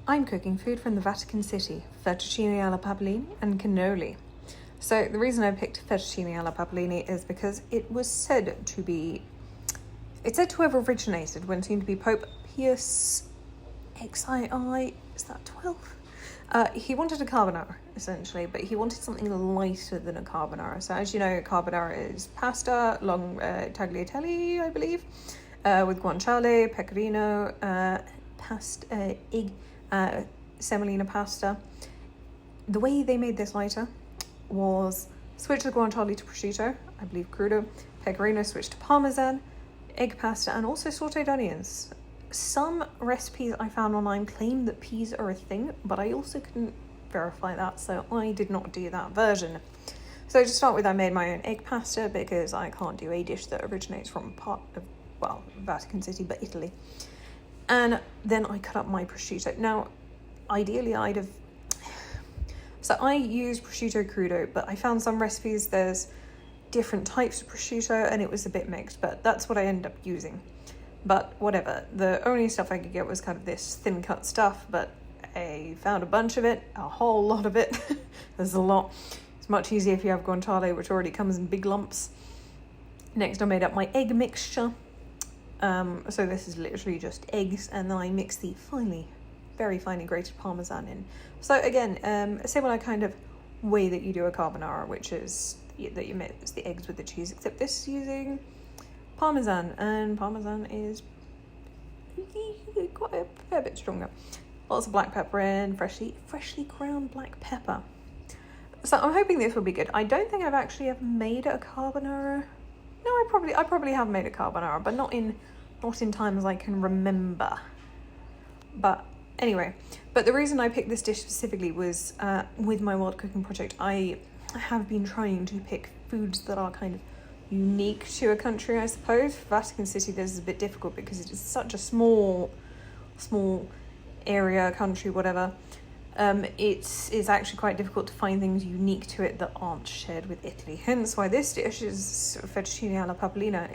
I'm cooking food from the Vatican City, fettuccine alla papalina and cannoli. So the reason I picked fettuccine alla papalina is because it's said to have originated when seen to be Pope Pius XII, is that 12? He wanted a carbonara, essentially, but he wanted something lighter than a carbonara. So as you know, carbonara is pasta, long tagliatelle, I believe, with guanciale, pecorino, semolina pasta. The way they made this lighter was switch the guanciale to prosciutto, I believe crudo, pecorino switched to Parmesan, egg pasta, and also sautéed onions. Some recipes I found online claim that peas are a thing, but I also couldn't verify that, so I did not do that version. So to start with, I made my own egg pasta because I can't do a dish that originates from part of, well, Vatican City, but Italy. And then I cut up my prosciutto. Now, ideally so I use prosciutto crudo, but I found some recipes there's different types of prosciutto and it was a bit mixed, but that's what I ended up using. But whatever, the only stuff I could get was kind of this thin cut stuff, but I found a bunch of it, a whole lot of it. There's a lot. It's much easier if you have guanciale, which already comes in big lumps. Next, I made up my egg mixture. So this is literally just eggs, and then I mix the very finely grated Parmesan in. So again, a similar kind of way that you do a carbonara, which is that you mix the eggs with the cheese, except this is using Parmesan, and Parmesan is quite a fair bit stronger. Lots of black pepper in, freshly ground black pepper. So I'm hoping this will be good. I don't think I've actually ever made a carbonara. No, I probably have made a carbonara, but not in times I can remember. But anyway, the reason I picked this dish specifically was with my wild cooking project, I have been trying to pick foods that are kind of unique to a country, I suppose. For Vatican City, this is a bit difficult because it is such a small area, country, whatever. It's actually quite difficult to find things unique to it that aren't shared with Italy. Hence why this dish is fettuccine alla papalina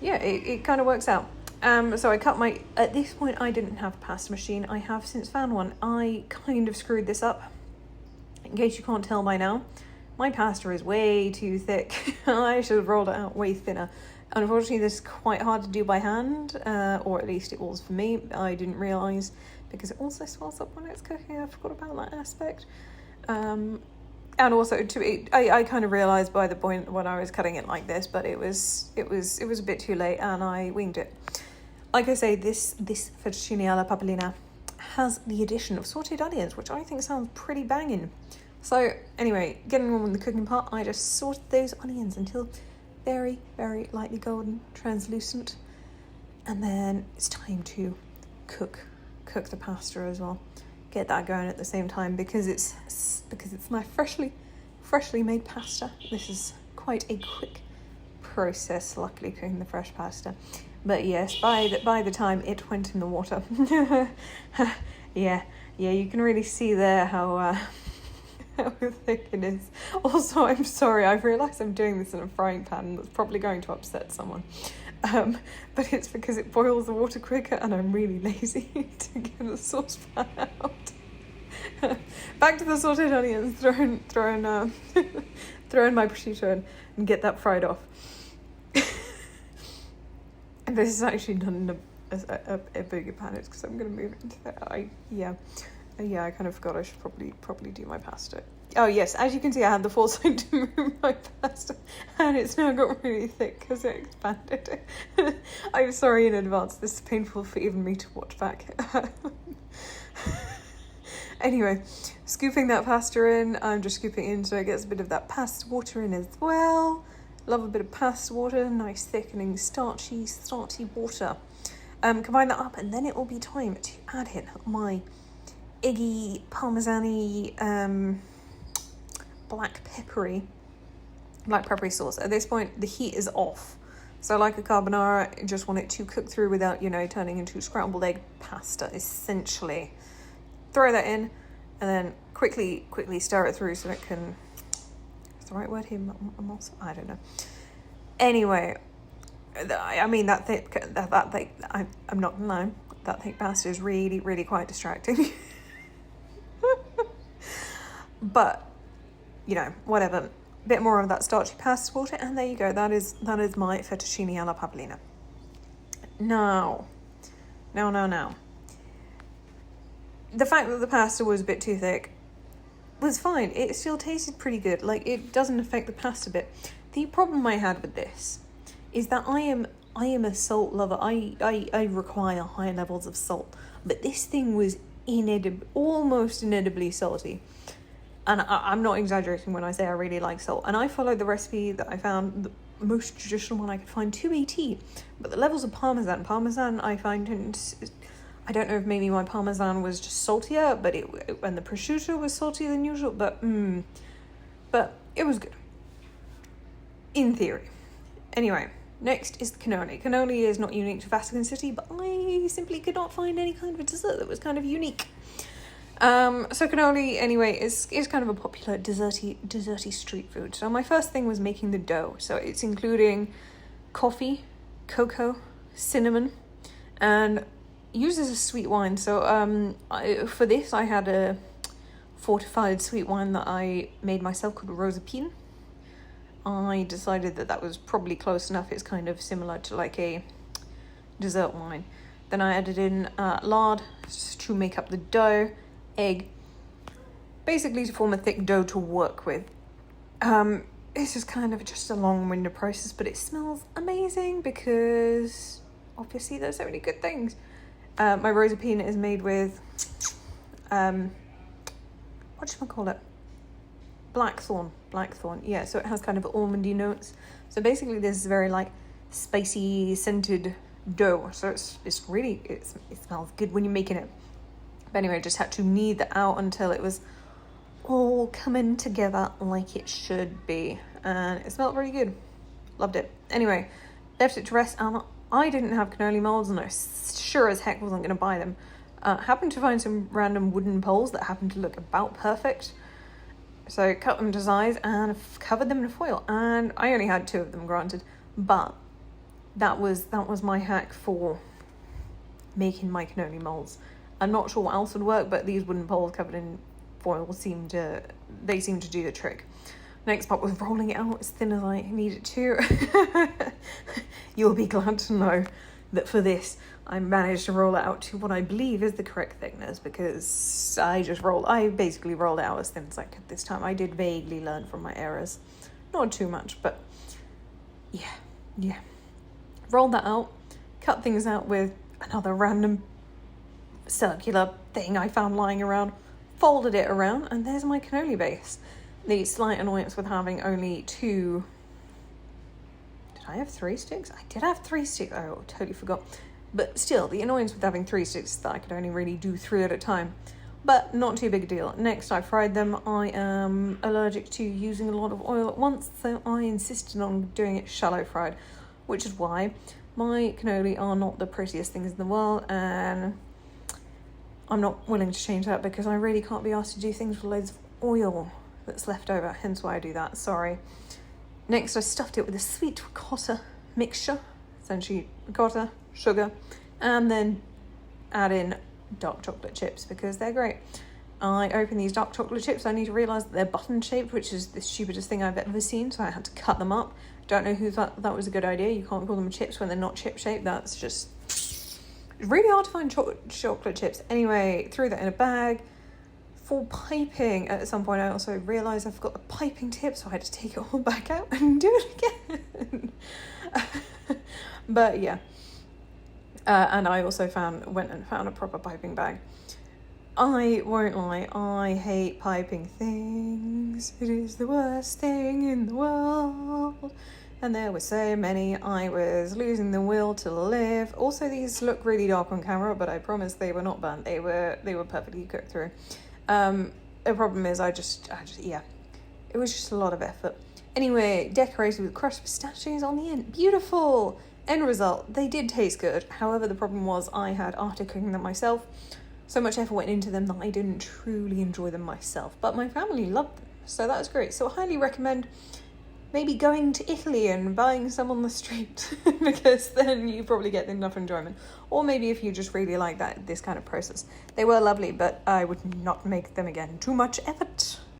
it kind of works out. So I cut at this point I didn't have a pasta machine. I have since found one. I kind of screwed this up. In case you can't tell by now, my pasta is way too thick. I should have rolled it out way thinner. Unfortunately, this is quite hard to do by hand, or at least it was for me. I didn't realise because it also swells up when it's cooking. I forgot about that aspect. And also I kind of realised by the point when I was cutting it like this, but it was a bit too late and I winged it. Like I say, this fettuccine alla papalina has the addition of sautéed onions, which I think sounds pretty banging. So anyway, getting on with the cooking part, I just sautéed those onions until very, very lightly golden, translucent. And then it's time to cook the pasta as well. Get that going at the same time because it's my freshly made pasta. This is quite a quick process, luckily, cooking the fresh pasta. But yes, by the time it went in the water, yeah, you can really see there how thick it is. Also, I'm sorry, I've realised I'm doing this in a frying pan that's probably going to upset someone. But it's because it boils the water quicker and I'm really lazy to get the saucepan out. Back to the sautéed onions, throw in my prosciutto in and get that fried off. And this is actually done in a bigger pan, it's because I'm going to move it into there. I kind of forgot I should probably do my pasta. Oh yes, as you can see, I had the foresight to move my pasta, and it's now got really thick because it expanded. I'm sorry in advance, this is painful for even me to watch back. Anyway, scooping that pasta in, I'm just scooping it in so it gets a bit of that pasta water in as well. Love a bit of pasta water, nice thickening, starchy water. Combine that up and then it will be time to add in my eggy, parmesan-y, black peppery sauce. At this point, the heat is off. So like a carbonara, I just want it to cook through without, turning into scrambled egg pasta, essentially. Throw that in and then quickly stir it through so it can... Is the right word here? I don't know. Anyway, I mean, I'm not gonna lie, that thick pasta is really, really quite distracting. But, you know, whatever. Bit more of that starchy pasta water, and there you go. That is my fettuccine alla papalina. Now. The fact that the pasta was a bit too thick was fine. It still tasted pretty good. Like, it doesn't affect the pasta bit. The problem I had with this is that I am a salt lover. I require high levels of salt. But this thing was almost inedibly salty. And I'm not exaggerating when I say I really like salt. And I followed the recipe that I found, the most traditional one I could find, 280. But the levels of Parmesan I find, I don't know if maybe my Parmesan was just saltier, and the prosciutto was saltier than usual, but it was good. In theory. Anyway, next is the cannoli. Cannoli is not unique to Vatican City, but I simply could not find any kind of a dessert that was kind of unique. So cannoli, anyway, is kind of a popular desserty street food. So my first thing was making the dough. So it's including coffee, cocoa, cinnamon, and uses a sweet wine. So for this, I had a fortified sweet wine that I made myself called Rosapine. I decided that was probably close enough. It's kind of similar to like a dessert wine. Then I added in lard to make up the dough, egg, basically to form a thick dough to work with. This is kind of just a long-winded process, but it smells amazing because obviously there's so many good things. My Rosapine is made with, whatchamacallit? Blackthorn, yeah, so it has kind of almondy notes. So basically this is very like spicy, scented dough. So it's really, it smells good when you're making it. But anyway, just had to knead that out until it was all coming together like it should be. And it smelled really good. Loved it. Anyway, left it to rest. And I didn't have cannoli molds, and I sure as heck wasn't going to buy them. Happened to find some random wooden poles that happened to look about perfect. So cut them to size and covered them in foil. And I only had 2 of them, granted. But that was my hack for making my cannoli molds. I'm not sure what else would work, but these wooden poles covered in foil seem to do the trick. Next part was rolling it out as thin as I need it to. You'll be glad to know that for this, I managed to roll it out to what I believe is the correct thickness, because I basically rolled it out as thin as I could this time. I did vaguely learn from my errors. Not too much, but yeah. Rolled that out, cut things out with another random circular thing I found lying around, folded it around, and there's my cannoli base. The slight annoyance with having only 2... Did I have 3 sticks? I did have 3 sticks. Oh, totally forgot. But still, the annoyance with having 3 sticks is that I could only really do 3 at a time. But not too big a deal. Next, I fried them. I am allergic to using a lot of oil at once, so I insisted on doing it shallow fried, which is why my cannoli are not the prettiest things in the world, and I'm not willing to change that because I really can't be asked to do things with loads of oil that's left over, hence why I do that, sorry. Next, I stuffed it with a sweet ricotta mixture, essentially ricotta, sugar, and then add in dark chocolate chips because they're great. I open these dark chocolate chips, I need to realise that they're button shaped, which is the stupidest thing I've ever seen, so I had to cut them up. Don't know who thought that was a good idea. You can't call them chips when they're not chip shaped. That's just really hard to find chocolate chips. Anyway, threw that in a bag. For piping, at some point I also realised I forgot the piping tip, so I had to take it all back out and do it again. But yeah. And I also went and found a proper piping bag. I won't lie, I hate piping things. It is the worst thing in the world. And there were so many, I was losing the will to live. Also, these look really dark on camera, but I promise they were not burnt. They were perfectly cooked through. The problem is I just, it was just a lot of effort. Anyway, decorated with crushed pistachios on the end. Beautiful! End result, they did taste good. However, the problem was I had, after cooking them myself, so much effort went into them that I didn't truly enjoy them myself. But my family loved them, so that was great. So I highly recommend maybe going to Italy and buying some on the street because then you probably get enough enjoyment. Or maybe if you just really like this kind of process. They were lovely, but I would not make them again. Too much effort.